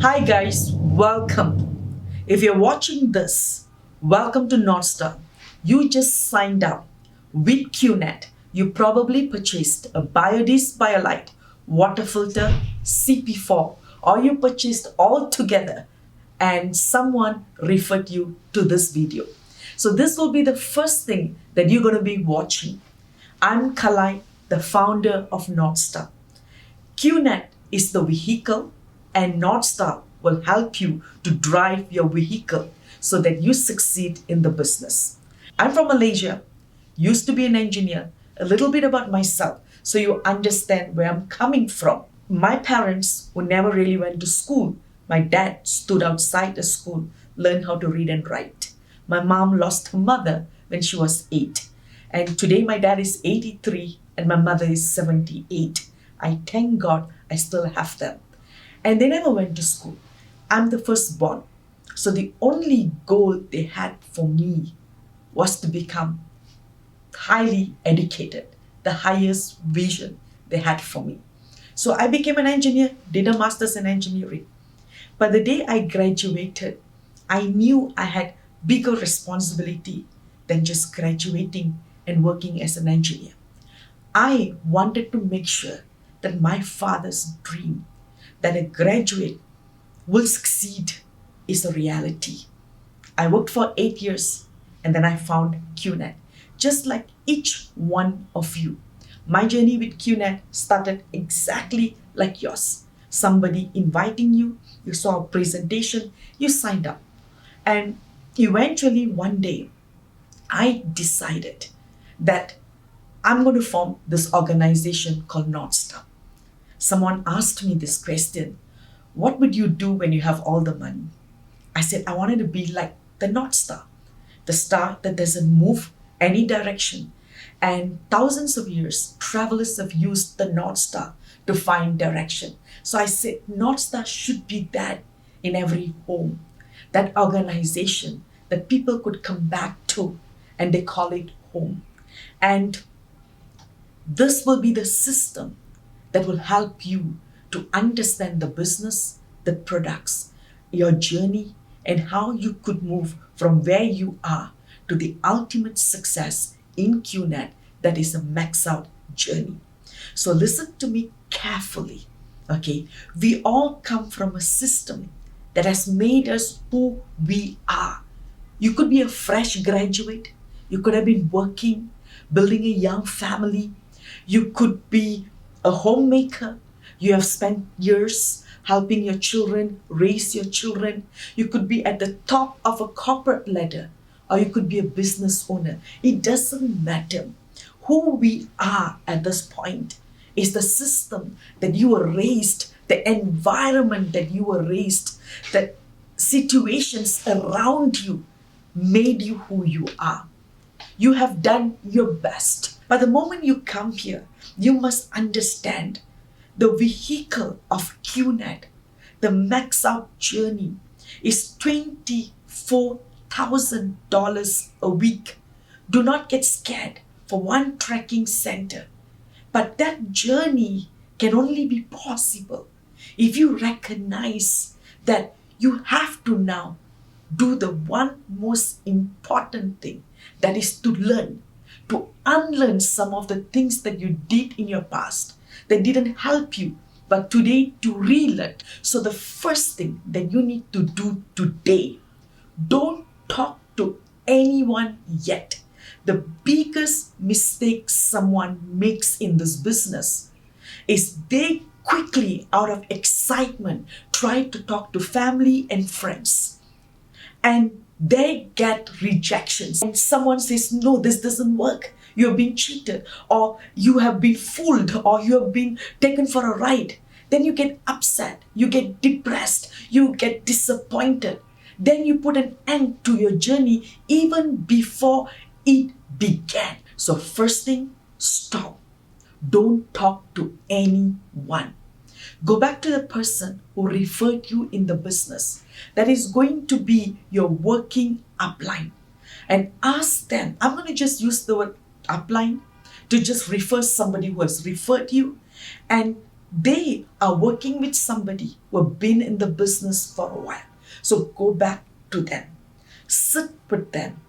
Hi guys, welcome. If you're watching this, welcome to Northstar. You just signed up with QNet. You probably purchased a Biodies BioLite water filter CP4, or you purchased all together and someone referred you to this video. So this will be the first thing that you're going to be watching. I'm Kalai, the founder of Northstar. QNet is the vehicle and Northstar will help you to drive your vehicle so that you succeed in the business. I'm from Malaysia, used to be an engineer, a little bit about myself so you understand where I'm coming from. My parents, who never really went to school, my dad stood outside the school, learned how to read and write. My mom lost her mother when she was 8. And today my dad is 83 and my mother is 78. I thank God I still have them. And they never went to school. I'm the firstborn. So the only goal they had for me was to become highly educated, the highest vision they had for me. So I became an engineer, did a master's in engineering. But the day I graduated, I knew I had bigger responsibility than just graduating and working as an engineer. I wanted to make sure that my father's dream that a graduate will succeed is a reality. I worked for 8 years and then I found QNet. Just like each one of you, my journey with QNet started exactly like yours. Somebody inviting you, you saw a presentation, you signed up. And eventually one day, I decided that I'm going to form this organization called Northstar. Someone asked me this question, what would you do when you have all the money? I said, I wanted to be like the North Star, the star that doesn't move any direction. And thousands of years, travelers have used the North Star to find direction. So I said, North Star should be that in every home, that organization that people could come back to, and they call it home. And this will be the system that will help you to understand the business, the products, your journey, and how you could move from where you are to the ultimate success in QNet that is a max out journey. So listen to me carefully, okay? We all come from a system that has made us who we are. You could be a fresh graduate. You could have been working, building a young family. You could be a homemaker. You have spent years helping your children, raise your children. You could be at the top of a corporate ladder, or you could be a business owner. It doesn't matter. Who we are at this point is the system that you were raised, the environment that you were raised, the situations around you made you who you are. You have done your best. But the moment you come here, you must understand the vehicle of QNet, the max out journey is $24,000 a week. Do not get scared for one tracking center. But that journey can only be possible if you recognize that you have to now do the one most important thing, that is to learn, to unlearn some of the things that you did in your past that didn't help you, but today to relearn. So the first thing that you need to do today, don't talk to anyone yet. The biggest mistake someone makes in this business is they quickly, out of excitement, try to talk to family and friends. And they get rejections. And someone says, no, this doesn't work. You're being cheated, or you have been fooled, or you have been taken for a ride. Then you get upset, you get depressed, you get disappointed. Then you put an end to your journey even before it began. So first thing, stop. Don't talk to anyone. Go back to the person who referred you in the business. That is going to be your working upline. And ask them, I'm going to just use the word upline to just refer somebody who has referred you. And They are working with somebody who have been in the business for a while. So go back to them, sit with them,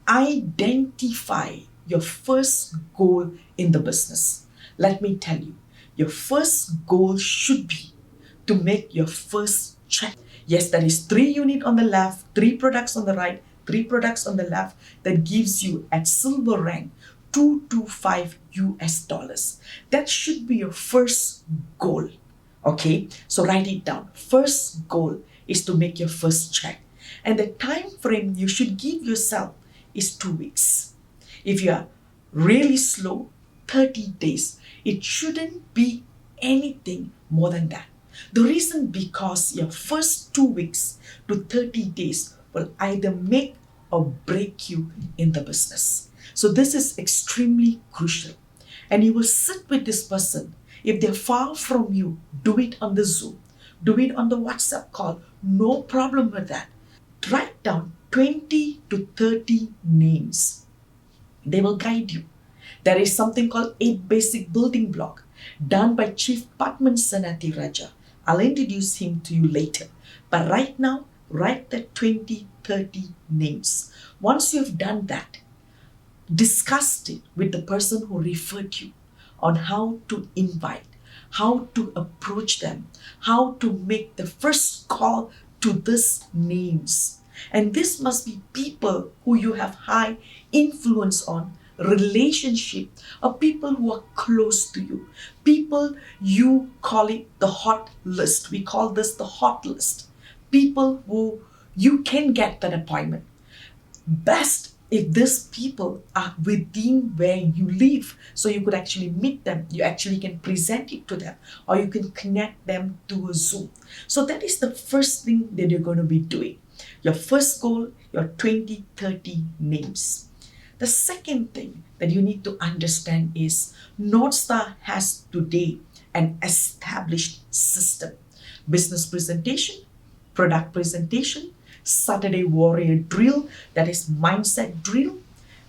identify your first goal in the business. Let me tell you, your first goal should be to make your first check. Yes, there is 3 units on the left, 3 products on the right, 3 products on the left. That gives you at silver rank $225. That should be your first goal. Okay, so write it down. First goal is to make your first check, and the time frame you should give yourself is 2 weeks. If you are really slow, 30 days. It shouldn't be anything more than that. The reason because your first 2 weeks to 30 days will either make or break you in the business. So this is extremely crucial. And you will sit with this person. If they're far from you, do it on the Zoom, do it on the WhatsApp call, no problem with that. Write down 20 to 30 names. They will guide you. There is something called 8 basic building block done by Chief Patman Sanati Raja. I'll introduce him to you later. But right now, write the 20, 30 names. Once you've done that, discuss it with the person who referred you on how to invite, how to approach them, how to make the first call to these names. And this must be people who you have high influence on, relationship, or people who are close to you. People, you call it the hot list. We call this the hot list. People who you can get that appointment. Best if these people are within where you live, so you could actually meet them, you actually can present it to them, or you can connect them to a Zoom. So that is the first thing that you're going to be doing. Your first goal, your 20, 30 names. The second thing that you need to understand is Northstar has today an established system. Business presentation, product presentation, Saturday warrior drill, that is mindset drill.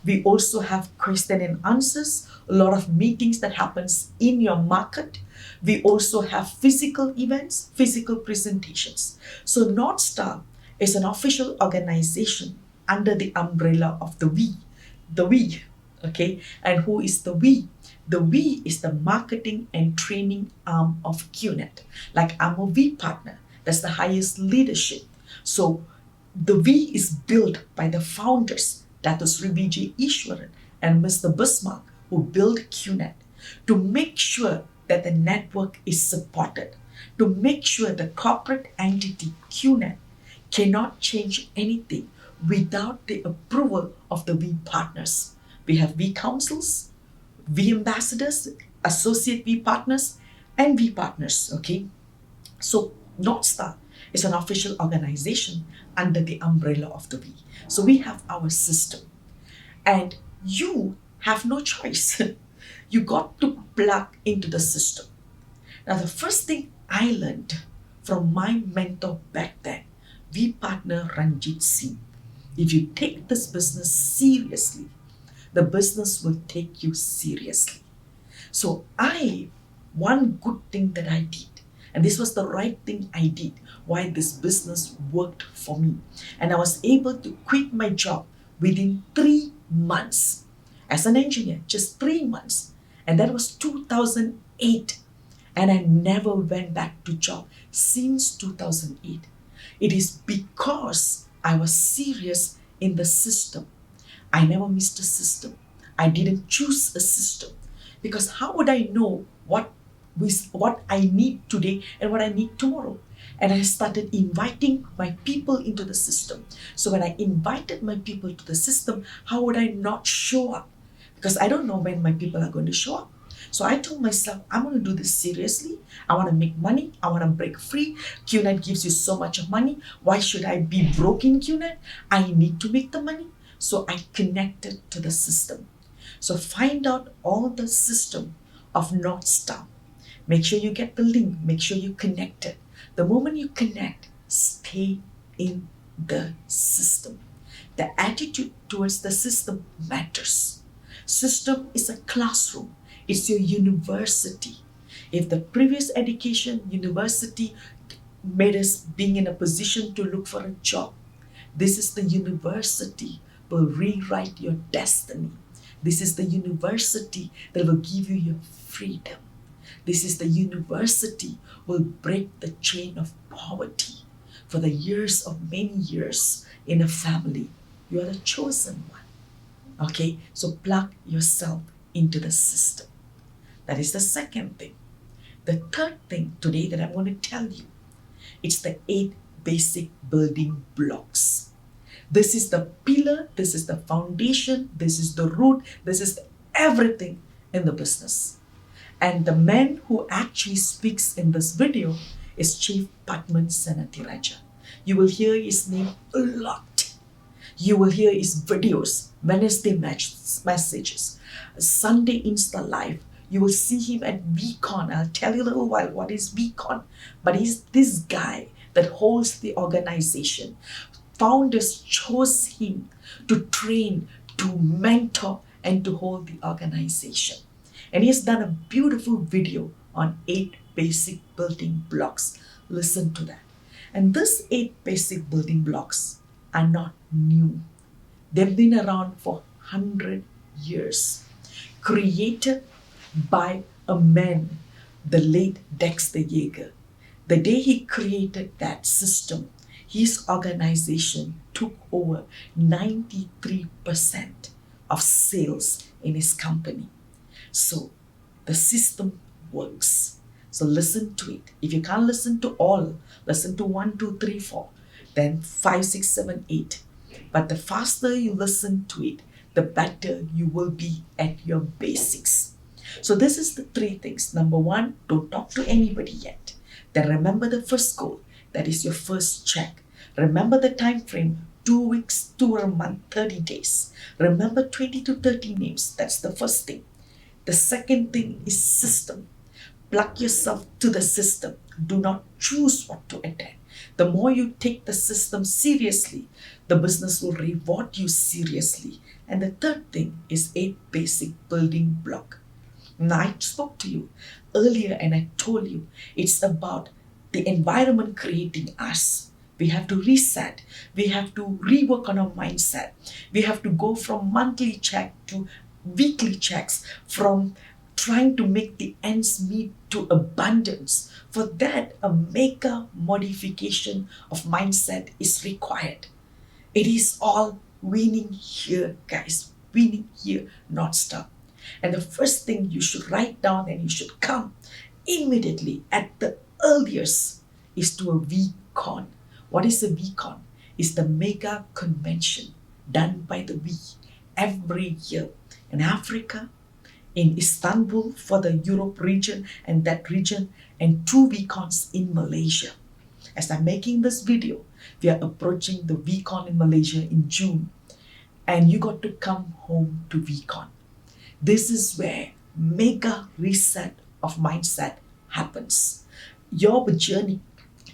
We also have question and answers, a lot of meetings that happens in your market. We also have physical events, physical presentations. So Northstar is an official organization under the umbrella of the we, okay? And who is the we? The we is the marketing and training arm of QNet. Like I'm a we partner, that's the highest leadership. So the we is built by the founders, that is Vijay Ishwaran and Mr. Bismarck, who built QNet to make sure that the network is supported, to make sure the corporate entity QNet cannot change anything without the approval of the V partners. We have V councils, V ambassadors, associate V partners, and V partners, okay? So Northstar is an official organization under the umbrella of the V. So we have our system, and you have no choice. You got to plug into the system. Now, the first thing I learned from my mentor back then, V partner Ranjit Singh, if you take this business seriously, the business will take you seriously. So one good thing that I did, and this was the right thing I did, why this business worked for me. And I was able to quit my job within 3 months as an engineer, just 3 months. And that was 2008. And I never went back to job since 2008. It is because I was serious in the system. I never missed a system. I didn't choose a system, because how would I know what I need today and what I need tomorrow? And I started inviting my people into the system. So when I invited my people to the system, how would I not show up? Because I don't know when my people are going to show up. So I told myself, I'm going to do this seriously. I want to make money. I want to break free. QNet gives you so much money. Why should I be broke in QNet? I need to make the money. So I connected to the system. So find out all the system of Northstar. Make sure you get the link. Make sure you connect it. The moment you connect, stay in the system. The attitude towards the system matters. System is a classroom. It's your university. If the previous education, university, made us being in a position to look for a job, this is the university will rewrite your destiny. This is the university that will give you your freedom. This is the university will break the chain of poverty. For the years of many years in a family, you are the chosen one. Okay, so plug yourself into the system. That is the second thing. The third thing today that I'm going to tell you, it's the 8 basic building blocks. This is the pillar, this is the foundation, this is the root, this is everything in the business. And the man who actually speaks in this video is Chief Padman Senatiraja. You will hear his name a lot. You will hear his videos, Wednesday messages, Sunday Insta Live. You will see him at VCon. I'll tell you a little while what is VCon. But he's this guy that holds the organization. Founders chose him to train, to mentor, and to hold the organization. And he has done a beautiful video on 8 basic building blocks. Listen to that. And these 8 basic building blocks are not new. They've been around for 100 years. Created by a man, the late Dexter Yeager. The day he created that system, his organization took over 93% of sales in his company. So the system works. So listen to it. If you can't listen to all, listen to 1, 2, 3, 4, then 5, 6, 7, 8. But the faster you listen to it, the better you will be at your basics. So this is the 3 things. Number 1, don't talk to anybody yet. Then remember the first goal. That is your first check. Remember the time frame, 2 weeks to a month, 30 days. Remember 20 to 30 names. That's the first thing. The second thing is system. Plug yourself to the system. Do not choose what to attend. The more you take the system seriously, the business will reward you seriously. And the third thing is 8 basic building block. Now, I spoke to you earlier and I told you it's about the environment creating us. We have to reset. We have to rework on our mindset. We have to go from monthly check to weekly checks, from trying to make the ends meet to abundance. For that, a mega modification of mindset is required. It is all winning here, guys. Winning here, Northstar. And the first thing you should write down and you should come immediately at the earliest is to a VCon. What is a VCon? It's the mega convention done by the V every year in Africa, in Istanbul for the Europe region and that region, and 2 VCons in Malaysia. As I'm making this video, we are approaching the VCon in Malaysia in June, and you got to come home to VCon. This is where mega reset of mindset happens. Your journey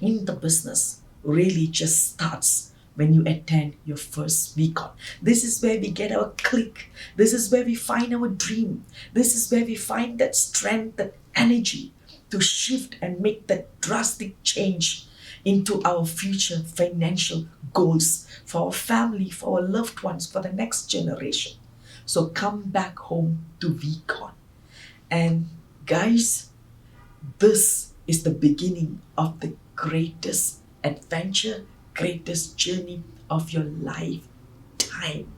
in the business really just starts when you attend your first VCon. This is where we get our click. This is where we find our dream. This is where we find that strength, that energy to shift and make that drastic change into our future financial goals for our family, for our loved ones, for the next generation. So come back home to VCon. And guys, this is the beginning of the greatest adventure, greatest journey of your lifetime.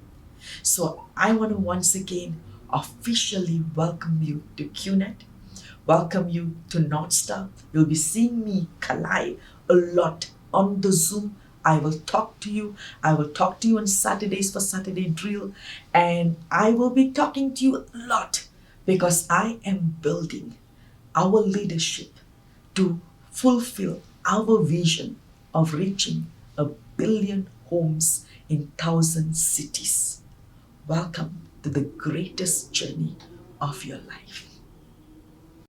So I want to once again officially welcome you to QNet, welcome you to Northstar. You'll be seeing me, Kalai, a lot on the Zoom. I will talk to you. I will talk to you on Saturdays for Saturday drill. And I will be talking to you a lot because I am building our leadership to fulfill our vision of reaching 1 billion homes in 1,000 cities. Welcome to the greatest journey of your life.